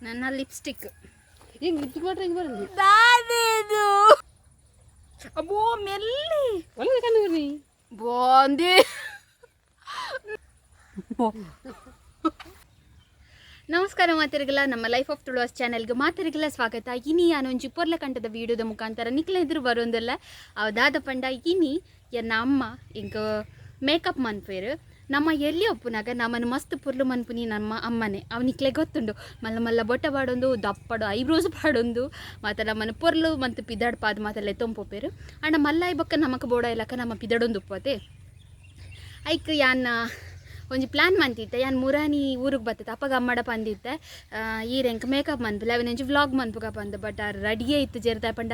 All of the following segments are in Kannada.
ನನ್ನ ಲಿಪ್ಸ್ಟಿಕ್ ಹಿಂಗೆ ಇದು ಮಾಡ್ರೆ ಹಿಂಗೆ ಬರಲಿ ಅಬ್ಬೋ ಮೆಲ್ಲಿ ಒಳ್ಳೆ ಕಣ್ಣು ಬಾಂದಿ ನಮಸ್ಕಾರ ಮಾತಿರಿಗಲ್ಲ ನಮ್ಮ ಲೈಫ್ ಆಫ್ ತುಳುವಾಸ್ ಚಾನೆಲ್ಗೆ ಮಾತಿರಿಗಲ್ಲ ಸ್ವಾಗತ ಇನಿ ಯಾನೊಂಜಿ ಪೊರ್ಲ ಕಂಟದ ವೀಡಿಯೋದ ಮುಖಾಂತರ ನಿಕ್ಲ ಎದುರು ಬರೋಂದಲ್ಲ ದಾದ ಪಂಡ ಇನಿ ಎನ್ನ ಅಮ್ಮ ಇಂಕ ಮೇಕಪ್ ಮನ್ಪೇರು ನಮ್ಮ ಎಲ್ಲಿ ಒಪ್ಪುನಾಗ ನಮ್ಮನ್ನು ಮಸ್ತ್ ಪುರ್ಲು ಮನ್ಪುನಿ ನಮ್ಮ ಅಮ್ಮನೆ ಅವನಿಕ್ಲೆ ಗೊತ್ತುಂಡು ಮಲ್ಲ ಮಲ್ಲ ಬೊಟ್ಟ ಪಾಡೊಂದು ದಪ್ಪಡು ಐಬ್ರೋಸ್ ಪಾಡೊಂದು ಮತ್ತು ನಮ್ಮನ್ನು ಪೊರ್ಲು ಮತ್ತು ಪಿದಾಡ್ ಪಾದ ಮಾತೆಲ್ಲ ತೊಂಪೋಪೇರು ಅಂಡ ಮಲ್ಲ ಬೊಕ್ಕ ನಮಕ್ ಬೋಡ ಇಲ್ಲಕ ನಮ್ಮ ಪಿದಾಡೊಂದು ಉಪ್ಪತೆ ಐಕ್ ಯಾನ್ ಒಂಜಿ ಪ್ಲ್ಯಾನ್ ಮಂತಿತ್ತೆ ಯಾನ್ ಮುರಾನಿ ಊರಿಗೆ ಬರ್ತೈತೆ ಅಪ್ಪಗ ಅಮ್ಮಡ ಪಂದಿತ್ತೆ ಈರೆಂಕ್ ಮೇಕಪ್ ಮನ್ಪುಲೆ ಅವನೊಂಜಿ ವ್ಲಾಗ್ ಮನ್ಪುಗ ಪಂದು ಬಟ್ ರೆಡಿಯೇ ಇತ್ತು ಜೇರ್ತಾ ಪಂಡ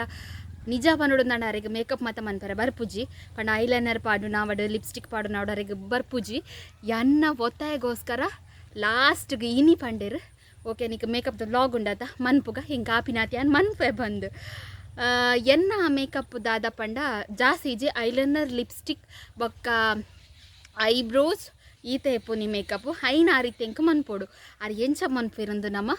ನಿಜ ಪನ್ನೋಡು ನಂಡು ಅವರಿಗೆ ಮೇಕಪ್ ಮಾತ ಮನ್ಪರೆ ಬರ್ಪುಜಿ ಪಂಡ ಐಲೈನರ್ ಪಾಡು ನಾವಡು ಲಿಪ್ಸ್ಟಿಕ್ ಪಾಡು ನಾವಡು ಅವರಿಗೆ ಬರ್ಪುಜಿ ಎನ್ನ ಒತ್ತಾಯಗೋಸ್ಕರ ಲಾಸ್ಟ್ಗೆ ಇನಿ ಪಂಡೇರು ಓಕೆ ನೀಕು ಮೇಕಪ್ದ ವ್ಲಾಗ್ ಉಂಡಾತ ಮನ್ಪುಗ ಹಿಂಗೆ ಕಾಪಿನಾತಿ ಅನ್ ಮನ್ಪೆ ಬಂದು ಎನ್ನ ಮೇಕಪ್ ದಾದ ಪಂಡ ಜಾಸ್ತಿ ಇಜಿ ಐಲೈನರ್ ಲಿಪ್ಸ್ಟಿಕ್ ಬೊಕ್ಕ ಐಬ್ರೋಸ್ ಈತ ಎಪ್ಪುನಿ ಮೇಕಪ್ ಐನ ಆ ರೀತಿ ಎಂಕ ಮನ್ಪೋಡು ಆರು ಎಂಚ ಮನ್ಪೇರಂದು ನಮ್ಮ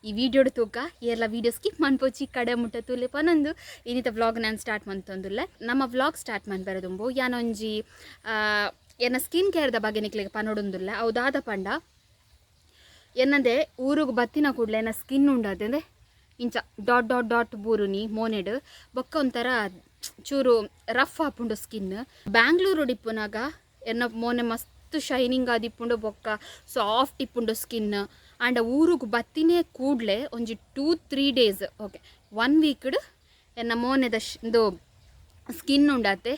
ಈ ವಿಡಿಯೋಡು ತೂಕ ಎಲ್ಲ ವೀಡಿಯೋ ಸ್ಕಿಪ್ ಮನ್ಪೋಚಿ ಕಡೆ ಮುಟ್ಟ ತೂಲೆ ಪನೊಂದು ಇನ್ನಿತ ವ್ಲಾಗ್ ನಾನು ಸ್ಟಾರ್ಟ್ ಮಂತೊಂದುಲ್ಲ ನಮ್ಮ ವ್ಲಾಗ್ ಸ್ಟಾರ್ಟ್ ಮನ್ಪೆರದುಂಬು ಯಾನೊಂಜಿ ಎನ್ನ ಸ್ಕಿನ್ ಕೇರ್ದ ಬಗ್ಗೆ ನಿಕ್ಲಿಗೆ ಪನೊಡೊಂದುಲ್ಲ ಅವುದಾದ ಪಂಡ ಎನ್ನದೆ ಊರಿಗೆ ಬತ್ತಿನ ಕೂಡಲೇ ಎನ್ನ ಸ್ಕಿನ್ ಉಂಡಾದೆ ಇಂಚ ಡಾಟ್ ಡಾಟ್ ಡಾಟ್ ಬೂರುನಿ ಮೋನೆಡು ಬೊಕ್ಕ ಒಂಥರ ಚೂರು ರಫ್ ಆಪುಂಡು ಸ್ಕಿನ್ ಬ್ಯಾಂಗ್ಳೂರು ಡಿಪ್ಪುನಾಗ ಎನ್ನ ಮೋನೆ ಮಸ್ತ್ ಶೈನಿಂಗ್ ಆದಿಪ್ಪುಂಡು ಬೊಕ್ಕ ಸಾಫ್ಟ್ ಇಪ್ಪುಂಡು ಸ್ಕಿನ್ ಆಂಡ ಊರಿಗೆ ಬತ್ತಿನೇ ಕೂಡಲೇ ಒಂಜಿ 2-3 ಡೇಸ್ ಓಕೆ 1 ವೀಕ್ಡ್ ಎನ್ನ ಮೋನೆದ ಇದು ಸ್ಕಿನ್ ಉಂಡಾತೆ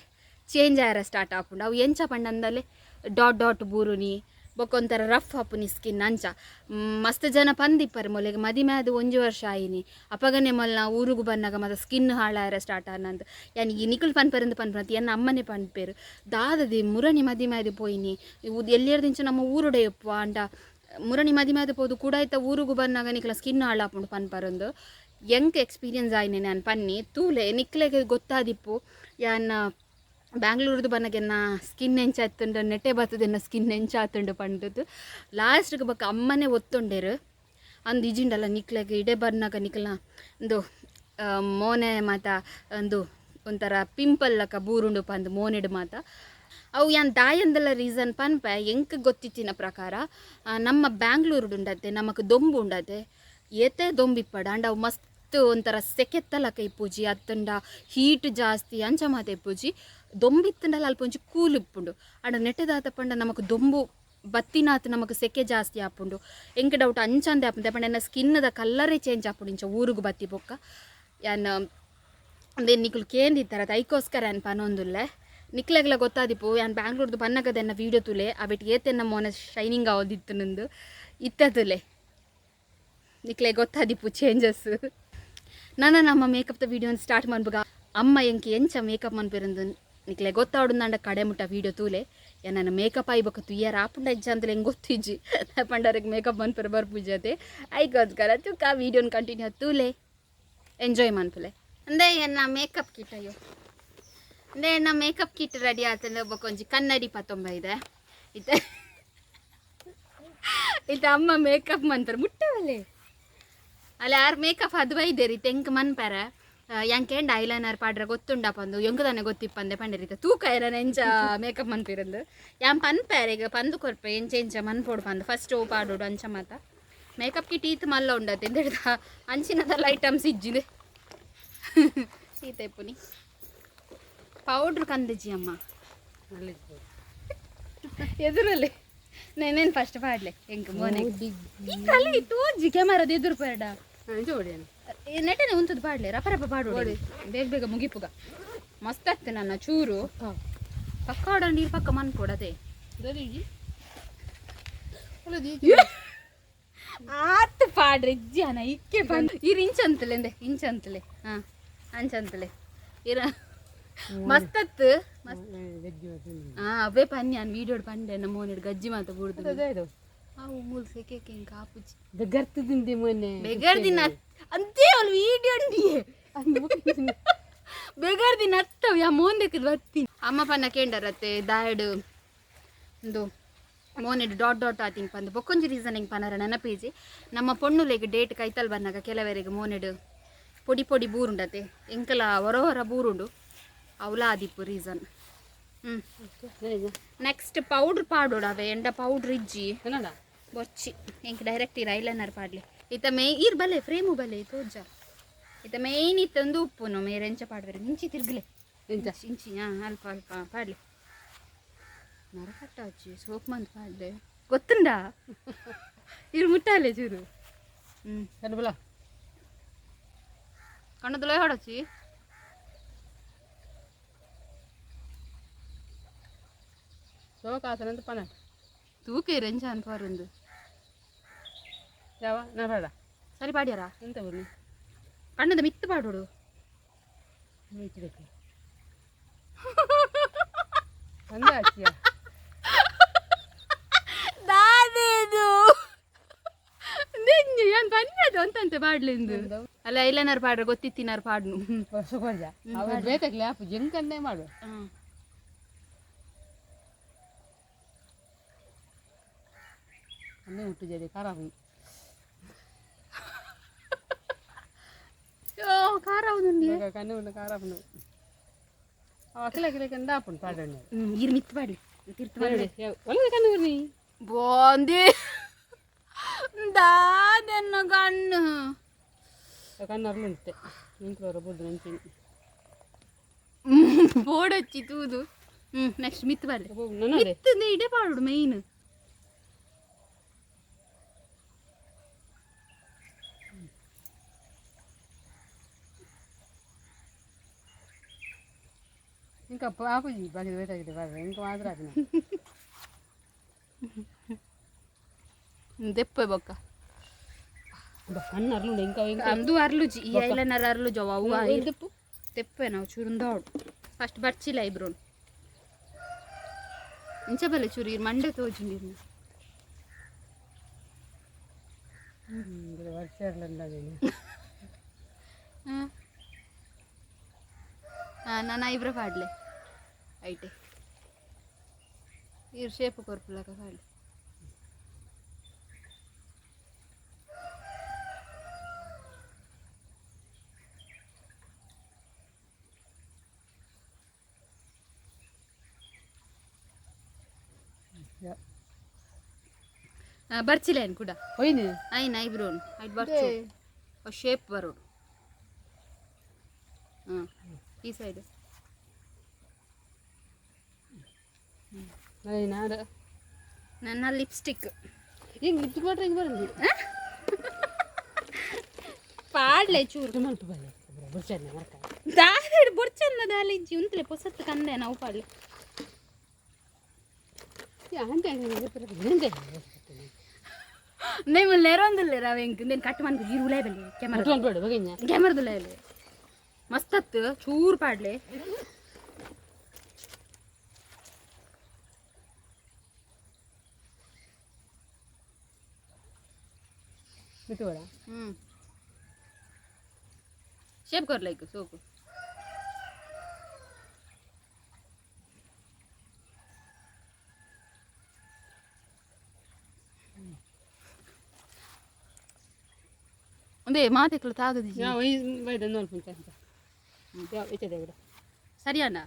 ಚೇಂಜ್ ಆಯರ ಸ್ಟಾರ್ಟ್ ಆಪುಂಡು ಅವು ಎಂಚ ಪಂಡಂದಲೆ ಡಾಟ್ ಡಾಟ್ ಬೂರುನಿ ಬೊಕ್ಕ ಒಂಥರ ರಫ್ ಆಪುನಿ ಸ್ಕಿನ್ ಅಂಚ ಮಸ್ತ್ ಜನ ಪಂದಿಪ್ಪರು ಮೊಲೆಗೆ ಮದಿಮೆ ಅದು 1 ವರ್ಷ ಆಯಿನಿ ಅಪ್ಪಗನೆ ಮಲ್ಲ ಊರಿಗೆ ಬಂದಾಗ ಮತ್ತು ಸ್ಕಿನ್ ಹಾಳಾಯರ ಸ್ಟಾರ್ಟ್ ಆನಂದು ಯಾನ್ ಈ ನಿಕಲ್ ಪನ್ಪರಂದು ಪನ್ಪಂತ ಎನ್ನ ಅಮ್ಮನೆ ಪನ್ಪೇರು ದಾದದಿ ಮುರಣಿ ಮದಿಮೆ ಅದು ಪೋಯಿನಿ ಎಲ್ಲಿಯರ್ದಿಂಚ ನಮ್ಮ ಊರುಡೆ ಉಪ್ಪು ಅಂಡ ಮುರಣಿ ಮದಿಮೆ ಅದು ಪೋದು ಕೂಡ ಆಯ್ತಾ ಊರಿಗೆ ಬಂದಾಗ ನಿಕ್ಲ ಸ್ಕಿನ್ ಹಾಳಾಪುಂಡು ಪನ್ಪರಂದು ಎಂಕ್ ಎಕ್ಸ್ಪೀರಿಯನ್ಸ್ ಆಯ್ನೆ ನಾನು ಪನ್ನಿ ತೂಲೆ ನಿಕ್ಲೆಗೆ ಗೊತ್ತಾದಿಪ್ಪು ಯಾನ್ ಬ್ಯಾಂಗ್ಳೂರ್ದು ಬನ್ನಗೆನ್ನ ಸ್ಕಿನ್ ಎಂಚ ಆತುಂಡು ನೆಟ್ಟೆ ಬರ್ತದೆನ್ನ ಸ್ಕಿನ್ ಎಂಚ ಆತುಂಡು ಪಂಡದು ಲಾಸ್ಟ್ಗೆ ಬಕ್ಕ ಅಮ್ಮನೆ ಒತ್ತೊಂಡೇರು ಅಂದು ಇಜಿಂಡಲ್ಲ ನಿಕ್ಲೆಗೆ ಇಡೆ ಬರ್ನಾಗ ನಿಕ್ಲ ಒಂದು ಮೋನೆ ಮಾತ ಒಂದು ಒಂಥರ ಪಿಂಪಲ್ ಲಕ ಬೂರುಂಡು ಪಂದು ಮೋನೆಡು ಮಾತ ಅವು ಯಾನ್ ದಾಯಂದೆಲ್ಲ ರೀಸನ್ ಪನ್ಪೆ ಎಂಕ್ ಗೊತ್ತಿತ್ತಿನ ಪ್ರಕಾರ ನಮ್ಮ ಬ್ಯಾಂಗ್ಳೂರು ಉಂಡತೆ ನಮಕ್ ದೊಂಬು ಉಂಡತೆ ಏತೆ ದೊಂಬಿಪ್ಪಡ ಅಂಡ ಅವು ಮಸ್ತ್ ಒಂಥರ ಸೆಕೆತ್ತಲಕ ಇಪ್ಪುಜಿ ಅತ್ತಂಡ ಹೀಟ್ ಜಾಸ್ತಿ ಅಂಚ ಮಾತ ಇಪ್ಪುಜಿ ದೊಂಬಿತ್ತಂಡಲ್ಲ ಅಲ್ಪ ಒಂಚಿ ಕೂಲ್ ಇಪ್ಪುಂಡು ಅಂಡ ನೆಟ್ಟದಾತ ಪಂಡ ನಮಕ್ ದೊಂಬು ಬತ್ತಿನಾತ್ ನಮಕ್ ಸೆಕೆ ಜಾಸ್ತಿ ಆಪುಂಡು ಎಂಕ್ ಡೌಟ್ ಅಂಚಂದೆ ಆಪುಂಡು ಪಂಡ ಎನ್ನ ಸ್ಕಿನ್ನದ ಕಲ್ಲರೇ ಚೇಂಜ್ ಆಪುಂಡು ಇಂಚ ಊರಿಗೆ ಬತ್ತಿ ಬೊಕ್ಕ ಯಾನ್ ಅಂದೇ ನಿಕ್ಲು ಕೇಂದಿತ್ತರ ಅದಕ್ಕೋಸ್ಕರ ಏನು ಪನೊಂದುಲ್ಲೆ ನಿಕ್ಲೆಗ್ಲ ಗೊತ್ತಾದಿಪ್ಪು ಯಾನ್ ಬ್ಯಾಂಗ್ಳೂರ್ದು ಬನ್ನಗದ ಎನ್ನ ವೀಡಿಯೋ ತುಲೆ ಅವಿಟ್ಟು ಏತೆನ್ನ ಮೋನೆ ಶೈನಿಂಗ್ ಆಗೋದಿತ್ತು ನಂದು ಇತ್ತದುಲೆ ನಿಕ್ಲೆ ಗೊತ್ತಾದಿಪ್ಪು ಚೇಂಜಸ್ ನಾನು ನಮ್ಮ ಮೇಕಪ್ದ ವೀಡಿಯೋನ ಸ್ಟಾರ್ಟ್ ಮಾಡ್ಬಾಗ ಅಮ್ಮ ಎಂಕಿ ಎಂಚ ಮೇಕಪ್ ಮನ್ಪೇರಂದು ನಿಕ್ಲೆ ಗೊತ್ತಾವಡು ನಂಡ ಕಡೆ ಮುಟ್ಟ ವೀಡಿಯೋ ತೂಲೆ ನನ್ನ ಮೇಕಪ್ ಆಯ್ಬೇಕು ತುಯ್ಯಾರ ಆಪುಂಡ ಇಜ್ಜ ಅಂತಲೇ ಹೆಂಗೆ ಗೊತ್ತಿಜ್ಜಿ ಪಂಡವ್ರಿಗೆ ಮೇಕಪ್ ಮನ್ಪೇರ ಬರ್ಪುಜತೆ ಐಗೋಸ್ಕರ ತುಕ್ಕ ವೀಡಿಯೋನ ಕಂಟಿನ್ಯೂ ತೂಲೆ ಎಂಜಾಯ್ ಮನ್ಪುಲೆ ಅಂದೇ ಎನ್ನ ಮೇಕಪ್ ಕಿಟ್ ಅಯ್ಯೋ ಅಂದೇ ಎನ್ನ ಮೇಕಪ್ ಕಿಟ್ ರೆಡಿ ಆತಂದ್ರೆ ಒಬ್ಬ ಕೊಂಚ ಕನ್ನಡಿ ಪತ್ತೊಂಬ ಇದೆ ಇತ್ತ ಅಮ್ಮ ಮೇಕಪ್ ಮನ್ಪೇರ ಮುಟ್ಟವಲ್ಲೇ ಅಲ್ಲ ಯಾರು ಮೇಕಪ್ ಅದು ಬೈದೇರಿ ತೆಂಕ್ ಮನ್ಪೇರ ಎಂಕೆಂಡ್ ಐಲೈನರ್ ಪಾಡ್ರೆ ಗೊತ್ತುಂಡ ಪಂದು ಎಂಕುದಾನೆ ಗೊತ್ತಿಪ್ಪಂದೆ ಪಂಡರಿತ ತೂಕ ಏನ ಎಂಚ ಮೇಕಪ್ ಮನ್ಪಿರಂದು ಯಾನ್ ಪನ್ಪೇರೆ ಈಗ ಪಂದು ಕೊರ್ಪೆ ಎಂಚ ಎಂಚ ಮನ್ಪೋಡು ಪಂದು ಫಸ್ಟ್ ಪಾಡೋಡು ಅಂಚ ಮಾತ ಮೇಕಪ್ ಕಿಟ್ ಈತ್ ಮಲ್ಲ ಉಂಡತ್ತೆ ಎಂತ ಅಂಚಿನದಲ್ಲ ಐಟಮ್ಸ್ ಇಜ್ಜಿದೆ ಈತ ಪುನಿ ಪೌಡ್ರ್ ಕಂದಿಜ್ಜಿ ಅಮ್ಮ ಎದುರಲ್ಲಿ ನೇನೇನು ಫಸ್ಟ್ ಪಾಡ್ಲೆ ಎಂಕ ಮೋನೆ ಈ ತೋಜಿ ಕ್ಯಾಮರಾದ ಎದುರು ಪೇಡ ಜೋಡಿ ನೆಟ್ಟನೆ ಉಂತದ್ದು ಪಾಡ್ಲೆ ರಪ ರಪ ಪಾಡು ಬೇಗ ಬೇಗ ಮುಗಿಪುಗ ಮಸ್ತ್ ಆಗ್ತೆ ನನ್ನ ಚೂರು ಪಕ್ಕ ಆಡ ನೀರು ಪಕ್ಕ ಮನ್ಕೊಡದೆ ಆತ್ ಪಾಡ್ರಿ ಇಜ್ಜಿ ಅನ ಇಕ್ಕೆ ಬಂದು ಇರು ಇಂಚಂತಲೆ ಅಂದೆ ಇಂಚಂತಲೆ ಹಾಂ ಅಂಚಂತಲೆ ಇರ ಮಸ್ತತ್ತು ಹಾಂ ಅವೇ ಪನ್ನಿ ನಾನು ವೀಡಿಯೋಡ್ ಪಂಡೆ ನಮ್ಮ ಮೋನಿಡ್ ಗಜ್ಜಿ ಮಾತ ಬೂಡ್ದು ಅವು ಮೂಲ ಸೆಕೆ ಹಿಂಗೆ ಆಪುಜಿ ಬೆಗರ್ತಿದ್ದಿ ಮೊನ್ನೆ ಬೆಗರ್ದಿನ ಅಂತೆ ಅವಳು ವೀಡಿಯೋ ಬೆಗರ್ದಿನ ಹತ್ತವ ಯಾ ಮೋನ್ ದೇಕದ್ ಬರ್ತೀನಿ ಅಮ್ಮ ಪನ್ನ ಕೇಂಡರತ್ತೆ ದಾಯಡು ಒಂದು ಮೋನೆಡ್ ಡಾಟ್ ಡಾಟ್ ಆತಿಂಗ್ ಪಂದು ಬೊಕ್ಕೊಂಜಿ ರೀಸನ್ ಹೆಂಗೆ ಪನರ ನೆನಪೇಜಿ ನಮ್ಮ ಪೊಣ್ಣುಲೆಗ್ ಡೇಟ್ ಕೈತಲ್ ಬಂದಾಗ ಕೆಲವರಿಗೆ ಮೋನೆಡ್ ಪೊಡಿ ಪೊಡಿ ಬೂರುಂಡತೆ ಎಂಕಲ ಹೊರ ಹೊರ ಬೂರುಂಡು ಅವಲ ಆದಿಪ್ಪು ರೀಸನ್ ನೆಕ್ಸ್ಟ್ ಪೌಡ್ರ್ ಪಾಡೋಡು ಅವೆ ಎಂಡ ಪೌಡ್ರ್ ಇಜ್ಜಿ ಬೊಚ್ಚಿ ಎಂಕ್ ಡೈರೆಕ್ಟ್ ಇರ ಐಲೈನರ್ ಪಾಡ್ಲಿ ಇತ್ತ ಮೇ ಇರ್ ಬಲೆ ಫ್ರೇಮು ಬಲೆ ತೋಜ ಇತ್ತ ಮೇನ್ ಇತ್ತೊಂದು ಉಪ್ಪುನು ಮೇರೆ ಎಂಚ ಪಾಡ್ವೇರೆ ಇಂಚಿ ತಿರ್ಗಲೆ ಇಂಚಿ ಅಲ್ಪ ಅಲ್ಪ ಪಾಡ್ಲಿ ನರಕಟ್ಟ ಹಚ್ಚಿ ಸೋಪ್ ಮಂತ್ ಪಾಡ್ಲೆ ಗೊತ್ತುಂಡಾ ಇರು ಮುಟ್ಟಾಲೆ ಚೂರು ಕಣ್ಣದಲ್ಲ ಹೊಡಚಿ ಸೋಕಾಸನಂತ ಪನ ತೂಕೆ ರೆಂಚ ಅಂತ ಬರಂದು ಯಾವ ನಾ ಬೇಡ ಸರಿ ಪಾಡ್ಯಾರ ಎಂತ ಬರ್ಲಿ ಕಣ್ಣದ ಮಿತ್ತು ಪಾಡೋಡು ಮಿಚ್ಚಬೇಕು ಅಂದ ಹಚ್ಚಿಯ ದಾದೇದು ಏನು ಬನ್ನದು ಅಂತಂತೆ ಪಾಡ್ಲಿಂದು ಅಲ್ಲ ಐಲೈನರ್ ಪಾಡ್ರೆ ಗೊತ್ತಿತ್ತಿನಾರು ಪಾಡ್ನು ಸುಖಜ ಅವ್ರು ಬೇಕಾಗ್ಲಿ ಆಪು ಜಂಕನ್ನೇ ಮಾಡು ಅನ್ನೇ ಹುಟ್ಟಿದೆ ಖಾರಾಬು ಖಾರ అవుతుంది ಕಣ್ಣು ಉಂಡು ಖಾರಾಬು ಅಕಲೆ ಅಕಲೆ ಕಂಡ ಆಪುಂಡು ಪಾಡಣ್ಣ ಇರ್ ಮಿತ್ತು ಪಾಡ್ಲಿ ತಿರ್ತು ಮಾಡಿ ಒಳ್ಳೆ ಕಣ್ಣು ನೀ ಬಾಂದಿ ದಾದನ್ನ ಕಣ್ಣು ಕಣ್ಣು ಅರ್ಲುಂಟೆ ನಿಂಕ್ಲವರ ಬುದ್ದು ನಂಚಿನಿ ಬೋಡಚ್ಚಿ ತೂದು ನೆಕ್ಸ್ಟ್ ಮಿತ್ತು ಪಾಡ್ಲಿ ನನ್ನದೇ ಮಿತ್ತು ಇಡೆ ಪಾಡುಡು ಮೈನ್ ఇంకా ఆపుజీ బాగా వేటాಗಿದೆ బాగా ఇంకా మాత్రం అది ದೆಪ್ಪೆ ಬೊಕ್ಕ ಕಣ್ಣು ಅರ್ಲುಂಡು ఇంకా ಅಂದು ಅರ್ಲುಜಿ ಈ ಐಲೈನರ್ ಅರ್ಲುಜ ಅವು ದೆಪ್ಪು ತೆಪ್ಪೆ ನಾವು ಚೂರುಂದಾಡು ಫಸ್ಟ್ ಬರ್ಚಿಲ್ಲ ಐಬ್ರೋನ್ ಇಂಚ ಬಲೆ ಚೂರು ಇರ್ ಮಂಡೆ ತೋಜಿಂಡಿರ್ನ ವರ್ಷ ಇರ್ಲಂದಾಗೇನು ನಾನು ಐಬ್ರೋ ಪಾಡ್ಲೆ ಐಟೆ ಇರ್ ಶೇಪ್ ಕೊರ್ಪುಲಕ ಪಾಡ್ಲೆ ಬರ್ಚಿಲೇನು ಕೂಡ ಹೋಯ್ನಿ ಐನ್ ಐಬ್ರೋನ್ ಐಟ್ ಬರ್ಚು ಶೇಪ್ ಬರೋಡು ಈ ಸೈಡ್ ನನ್ನ ಲಿಪ್ಸ್ಟಿಕ್ ಹಿಂಗೆ ಲಿಪ್ಸ್ಟಿಕ್ ಕೊಟ್ರೆ ಹಿಂಗೆ ಬರಲಿ ಪಾಡ್ಲೆ ಚೂರು ಮಲ್ಪು ಬರಲಿ ಬುರ್ಚನ್ನ ಮರ್ಕ ದಾರಿ ಬೊರ್ಚನ್ನ ದಾಲಿ ಇಜ್ಜಿ ಉಂತ್ಲೆ ಪೊಸತ್ತು ಕಂದೆ ನಾವು ಪಾಡ್ಲೆ ನೀವು ನೆರೊಂದಿಲ್ಲ ರಾವ್ ಹೆಂಗೆ నేను కట్ మనకు జీరులే బెల్లి కెమెరా చూడండి బగኛ కెమెరా దులే మస్తత్ చూర్ పాడ్లే మితువడా शेप कर लाइक सोप ಅದೇ ಮಾತೆಕ್ಲು ತಾಗದಿ ನಾವು ಈ ಬೈದ ನೋಡ್ಕೊಂತ ಅಂತ ಯಾವ ಇಚದೆ ಬಿಡ ಸರಿಯಾನ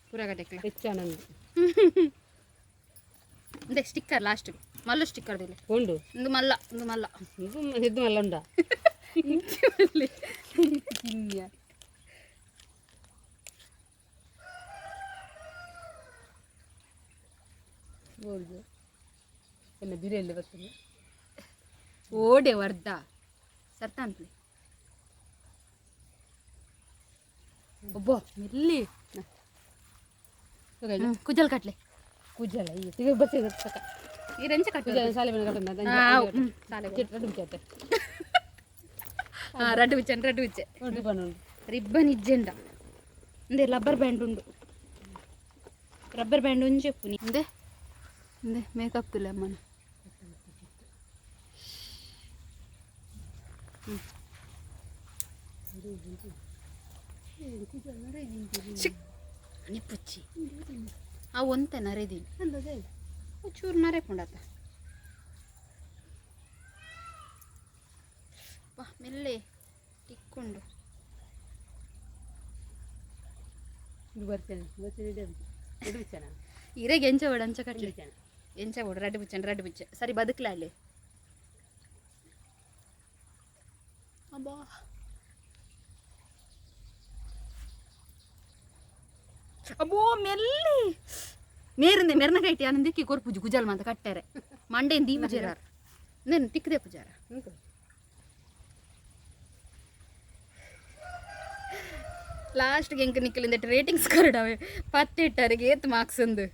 ಪೂರ ಕಟೆಕ್ಲ ಹೆಚ್ಚಾನಂದು ಅದೇ ಸ್ಟಿಕ್ಕರ್ ಲಾಸ್ಟ್ ಮಲ್ಲ ಸ್ಟಿಕ್ಕರ್ ದಿಲ್ಲ ಉಂಡು ಒಂದು ಮಲ್ಲ ಇದು ಇದು ಮಲ್ಲ ಉಂಡ ಕಿನ್ಯ ಬೋಲ್ದು ಎಲ್ಲ ಬಿರಿಯಲ್ಲಿ ಬರ್ತದೆ ಓಡೆ ವರ್ಧ ಸರ್ತಾನ್ಪ್ಲಿ ಒಬ್ಬ ಮೆಲ್ಲಿ ಕುಜಲ್ ಕಟ್ಲೆ ಕುಜಲ ಈಗ ಬರ್ತಿದೆ ಸಕ ಈ ರೆಂಚ ಕಟ್ಲೆ ಸಾಲೆ ಮೇಲೆ ಕಟ್ಟಂದ ಸಾಲೆ ರಡ್ಡು ಬಿಚ್ಚತ್ತೆ ರಡ್ಡು ಬಿಚ್ಚೆ ರಿಬ್ಬನ್ ಉಂಡು ರಿಬ್ಬನ್ ಇಜ್ಜೆಂಡ ಅಂದೆ ರಬ್ಬರ್ ಬ್ಯಾಂಡ್ ಉಂಡು ರಬ್ಬರ್ ಬ್ಯಾಂಡ್ ಉಂಜು చెప్పు నీ అందే అందే మేకప్ తులే అమ్మన ನಿಪ್ಪುಚ್ಚಿ ಆ ಒಂತೆ ನರೆದೀನಿ ಚೂರು ನರೇಕೊಂಡತ್ತ ಬಾ ಮೆಲ್ಲೆ ತಿಕ್ಕೊಂಡು ಬರ್ತೇನೆ ಇರೆಗೆ ಎಂಚ ಓಡ ಅಂಚ ಕಟ್ಲಿ ಎಂಚ ಓಡ ರಡ್ಡು ಬಿಚ್ಚ ಸರಿ ಬದುಕಲ ಅಲ್ಲಿ ಅಬ್ಬಾ ಅಬ್ಬೋ ಮೆಲ್ಲಿ ಮೇರಿಂದೆ ಮೆರ್ನ ಕೈಟಿ ಆನಂದಿಕ್ಕಿ ಕೊರ್ ಪೂಜೆ ಗುಜಲ್ ಮಾತ ಕಟ್ಟಾರೆ ಮಂಡೇನ್ ದೀಪ ಜೇರಾರ ನೇನು ತಿಕ್ಕದೆ ಪೂಜಾರ ಲಾಸ್ಟ್ಗೆ ಎಂಕ ನಿಕ್ಕಲಿಂದ ರೇಟಿಂಗ್ಸ್ ಕರಡವೆ 10 ಇಟ್ಟರಿಗೆ 8 ಮಾರ್ಕ್ಸ್ ಅಂದು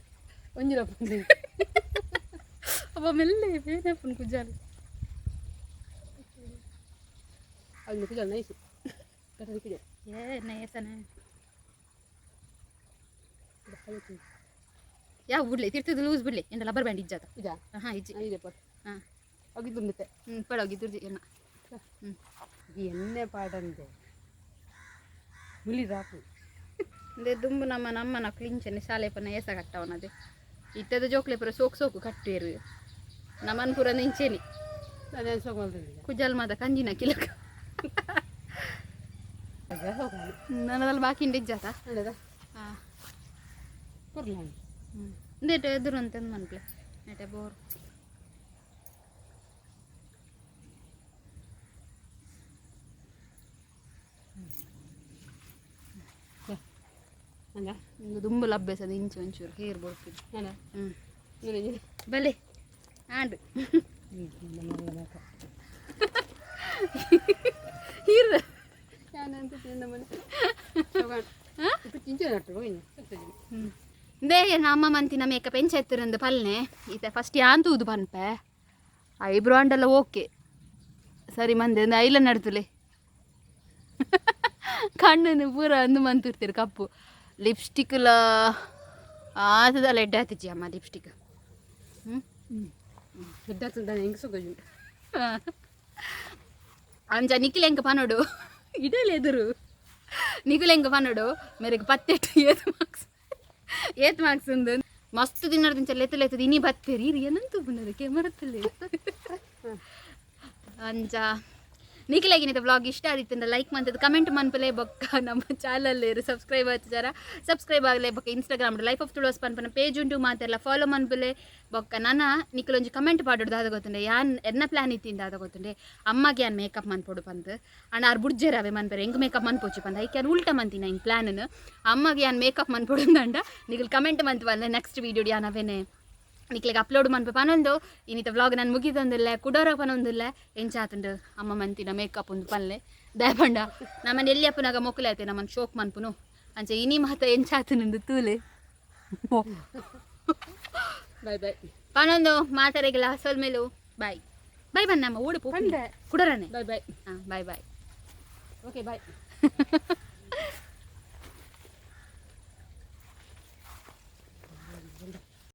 ಒಂಜಿರಪ್ಪ ಅಬ್ಬ ಮೆಲ್ಲೆ ಬೇನಪ್ಪನ ಕುಜಾಲ್ ಅದು ಕುಜಾಲ್ ನೈಸು ಕಟ್ಟದ ಕುಜಾಲ್ ನಯಸನ ಯಾವ ಬಿಡ್ಲಿ ತಿರ್ತದ ಲೂಸ್ ಬಿಡ್ಲಿ ಎಂತ ಲಬ್ಬರ್ ಬ್ಯಾಂಡ್ ಇಜ್ಜಾತ ಇದಾ ಹಾಂ ಇಜ್ಜಿ ಇದೆಪ್ಪ ಹಾಂ ಹೋಗಿದ್ದು ಮತ್ತೆ ಪಡೋಗಿದ್ದು ಎಣ್ಣ ಎಣ್ಣೆ ಪಾಡಂತೆ ಮುಲಿ ರಾಕು ಅದೇ ದುಂಬು ನಮ್ಮನ ಕ್ಲಿಂಚನೆ ಶಾಲೆ ಪನ್ನ ಏಸ ಕಟ್ಟವನದೆ ಇತ್ತದ ಜೋಕ್ಲೆ ಪುರ ಸೋಕು ಕಟ್ಟೇರು ನಮ್ಮನ ಪುರ ನಿಂಚೇನಿ ಅದೇ ಸೋಕಲ್ತಿದ್ದೆ ಕುಜಲ್ ಮಾದ ಕಂಜಿನ ಕಿಲಕ ನನ್ನದಲ್ಲಿ ಬಾಕಿ ಇಂಡಿಜ್ಜಾತ ಹಾಂ ಕೊರ್ಲ ಇಂದೇಟು ಎದುರು ಅಂತಂದು ಮನ್ಪ್ಲೆ ನೆಟೆ ಬೋರ್ ದುಂಬು ಲಬ್ಬೆಸದ ಇಂಚು ಒಂಚೂರು ಹೇರ್ ಬೋಡ್ತಿದ್ದು ಬಲೆ ಆಂಡು ಹೀರ ದೇ ಅಮ್ಮ ಮಂತಿನ ಮೇಕಪ್ ಎಂಚ ಎತ್ತರಂದು ಪಲ್ನೆ ಈತ ಫಸ್ಟ್ ಯಾಂತೂದು ಪನ್ಪೆ ಐಬ್ರೋ ಅಂಡೆಲ್ಲ ಓಕೆ ಸರಿ ಮಂದೆ ಒಂದು ಐಲ ನಡ್ತಲೆ ಕಣ್ಣನ್ನು ಪೂರ ಅಂದು ಮಂತಿರ್ತೀರಿ ಕಪ್ಪು ಲಿಪ್ಸ್ಟಿಕ್ಲ ಆತದಲ್ಲ ಎಡ್ಡೆ ಆತಿಚ್ಚಿ ಅಮ್ಮ ಲಿಪ್ಸ್ಟಿಕ್ ಹೆಂಗೆ ಸುಗಜು ಅಂಚ ನಿಖಿಲ್ ಹೆಂಗೆ ಪನೋಡು ಇಡಲ್ಲ ಎದುರು ನಿಖಿಲ್ ಹೆಂಗೆ ಪನೋಡು ಮೇರೆಗೆ 10 ಏತ್ ಮಾರ್ಕ್ಸ್ ಒಂದು ಮಸ್ತ್ ದಿನದಿಂದ ಲೆತ್ತದ ಇನಿ ಬತ್ತೇರಿ ಏನಂತೂ ಬಂದದ ಕೆಮರತ್ತಲ್ಲಿ ಅಂಚ ನಿಖಿಲಾಗಿನ ವ್ಲಾಗ್ ಇಷ್ಟ ಆದಿತ್ತಂದ್ರೆ ಲೈಕ್ ಮಾಡ್ತದೆ ಕಮೆಂಟ್ ಮನ್ಪಲೆ ಬೊಕ್ಕ ನಮ್ಮ ಚಾನಲ್ ಸಬ್ಸ್ಕ್ರೈಬ್ ಆಗ್ತಿದಾರ ಸಬ್ಸ್ಕ್ರೈಬ್ ಆಗಲೇ ಬೊಕ್ಕ ಇನ್ಸ್ಟಾಗ್ರಾಮ್ ಲೈಫ್ ಆಫ್ ತುಳುವಸ್ ಪನ್ಪನ ಪೇಜ್ ಉಂಟು ಮಾತೆಲ್ಲ ಫಾಲೋ ಮನ್ಪಲೆ ಬೊಕ್ಕ ನನ್ನ ನಿಖಲೊಂಜಿ ಕಮೆಂಟ್ ಪಾಡೋದು ಅದ ಗೊತ್ತುಂಡೆ ಯಾನ್ ಎನ್ನ ಪ್ಲಾನ್ ಇತ್ತಿಂದ ಅದ ಗೊತ್ತುಂಡೆ ಅಮ್ಮಗೆ ಯಾನ್ ಮೇಕಪ್ ಮನ್ಪೊಡು ಪಂತ್ ಅಣ್ಣ ಆರು ಬುಡ್ಜೇರಾವೆ ಮನ್ಪರೆ ಹೆಂಗೆ ಮೇಕಪ್ ಮನ್ಪೋಚಿ ಪಂದ ಐಕೆ ಯಾರು ಉಲ್ಟ ಮಂತಿನ ಹಿಂಗೆ ಪ್ಲಾನ್ ಅಮ್ಮಗೆ ಯಾನ್ ಮೇಕಪ್ ಮನ್ಪೊಡು ಅಂಡ ನಿಖಲ್ ಕಮೆಂಟ್ ಮನ್ಪಲ್ಲ ನೆಕ್ಸ್ಟ್ ವೀಡಿಯೋ ಯಾನ್ ಅವೇನೆ ನಿಕ್ಲಿಗೆ ಅಪ್ಲೋಡ್ ಮನ್ಪೆ ಪನೊಂದು ಇನ್ನಿತ ವ್ಲಾಗ್ ನಾನು ಮುಗಿದೊಂದಿಲ್ಲ ಕುಡೋರ ಪನೊಂದಿಲ್ಲ ಎಂಚಾತುಂಡು ಅಮ್ಮ ಮಂತಿನ ಮೇಕಪ್ ಒಂದು ಪಲ್ಲೆ ದಯಪಂಡ ನಮ್ಮನ್ನು ಎಲ್ಲಿ ಅಪ್ಪನಾಗ ಮೊಕ್ಕಲೆ ಆಯ್ತು ನಮ್ಮನ್ನು ಶೋಕ್ ಮನ್ಪುನು ಅಂಚ ಇನಿ ಮಾತ ಎಂಚಾತುಂಡು ತೂಲೆ ಬಾಯ್ ಬಾಯ್ ಪನೊಂದು ಮಾತಾರೆಗಿಲ್ಲ ಸೊಲ್ಮೇಲು ಬಾಯ್ ಬಾಯ್ ಬನ್ನಮ್ಮ ಓಡಿ ಕುಡೋರನೆ ಬಾಯ್ ಬಾಯ್ ಹಾಂ ಬಾಯ್ ಬಾಯ್ ಓಕೆ ಬಾಯ್